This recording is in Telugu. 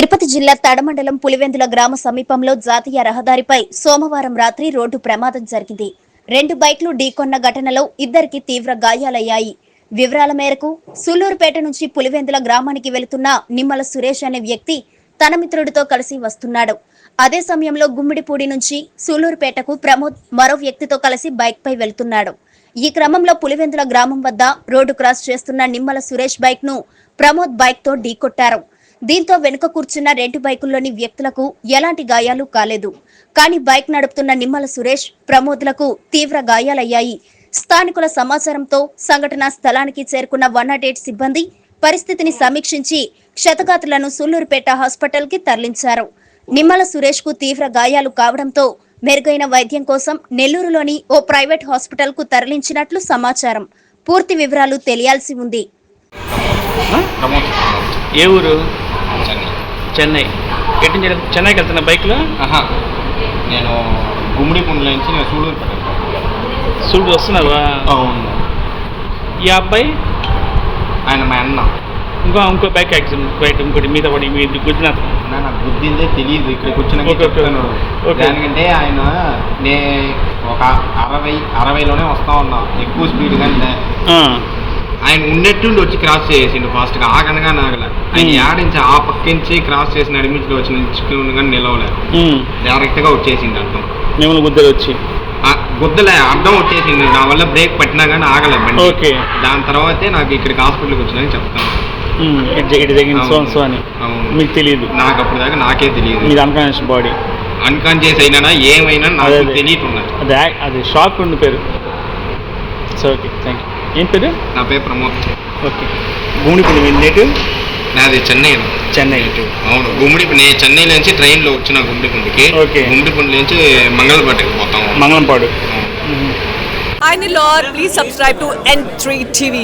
తిరుపతి జిల్లా తడమండలం పులివెందుల గ్రామ సమీపంలో జాతీయ రహదారిపై సోమవారం రాత్రి రోడ్డు ప్రమాదం జరిగింది. 2 బైక్లు ఢీకొన్న ఘటనలో ఇద్దరికి తీవ్ర గాయాలయ్యాయి. వివరాల మేరకు సూళ్లూరుపేట నుంచి పులివెందుల గ్రామానికి వెళుతున్న నిమ్మల సురేష్ అనే వ్యక్తి తన మిత్రుడితో కలిసి వస్తున్నాడు. అదే సమయంలో గుమ్మిడిపూడి నుంచి సూళ్లూరుపేటకు ప్రమోద్ మరో వ్యక్తితో కలిసి బైక్ పై వెళ్తున్నాడు. ఈ క్రమంలో పులివెందుల గ్రామం వద్ద రోడ్డు క్రాస్ చేస్తున్న నిమ్మల సురేష్ బైక్ ను ప్రమోద్ బైక్ తో ఢీకొట్టారు. దీంతో వెనుక కూర్చున్న 2 బైకుల్లోని వ్యక్తులకు ఎలాంటి గాయాలు కాలేదు. కానీ బైక్ నడుపుతున్న నిమ్మల సురేష్, ప్రమోద్లకు తీవ్ర గాయాలయ్యాయి. స్థానికుల సమాచారంతో సంఘటనా స్థలానికి చేరుకున్న 108 సిబ్బంది పరిస్థితిని సమీక్షించి క్షతగాత్రులను సూళ్లూరుపేట హాస్పిటల్ కి తరలించారు. నిమ్మల సురేష్ కు తీవ్ర గాయాలు కావడంతో మెరుగైన వైద్యం కోసం నెల్లూరులోని ఓ ప్రైవేట్ హాస్పిటల్ కు తరలించినట్లు సమాచారం. పూర్తి వివరాలు తెలియాల్సి ఉంది. ఏ ఊరు? చెన్నై. ఎటు చెన్నైకి వెళ్తున్నా బైక్లో? నేను గుమ్మిడిపూడి నుంచి నేను సూళ్ళూరు వస్తున్నావా? అవును. ఈ అబ్బాయి ఆయన మా అన్న. ఇంకో బైక్ యాక్సిడెంట్ బయట ఇంకోటి మీద పడి మీరు గుద్దిన. నాకు గుద్దిందే తెలియదు. ఇక్కడికి వచ్చిన దానికంటే ఆయన ఒక 60లోనే వస్తా ఉన్నా, ఎక్కువ స్పీడ్ కానీ ఆయన ఉన్నట్టుండి వచ్చి క్రాస్ చేసిండు ఫాస్ట్గా. ఆగనగా నాగల ఆయన ఆడించి ఆ పక్కించి క్రాస్ చేసి నడిమించి వచ్చి నిల్చుకుని కానీ నిలవలేదు. డైరెక్ట్గా వచ్చేసింది అర్థం. మిమ్మల్ని గుద్దలు వచ్చి గుద్దలే అడ్డం వచ్చేసింది. నా వల్ల బ్రేక్ పట్టినా కానీ ఆగలే బండి. దాని తర్వాతే నాకు ఇక్కడికి హాస్పిటల్కి వచ్చిందని చెప్తాను. మీకు తెలియదు? నాకు అప్పుడు దాకా నాకే తెలియదు. ఇది అన్కాన్షియస్ బాడీ, అన్కాన్షియస్ అయినా ఏమైనా నాకు తెలియటున్నది. అది షాక్ ఉన్న పేరు. So okay, thank you. ఏం పేరు? నా పేరు ప్రమోద్. ఓకే. గుమ్మిడిపూడి మీ నేటివ్? నాది చెన్నై. చెన్నై. అవును. నేను చెన్నై నుంచి ట్రైన్లో వచ్చిన గుమ్మిడిపూడికి. గుమ్మిడిపూడి నుంచి మంగళపాడుకి పోతాం. Mangalampadu. Hi Nilor, please subscribe to N3 TV.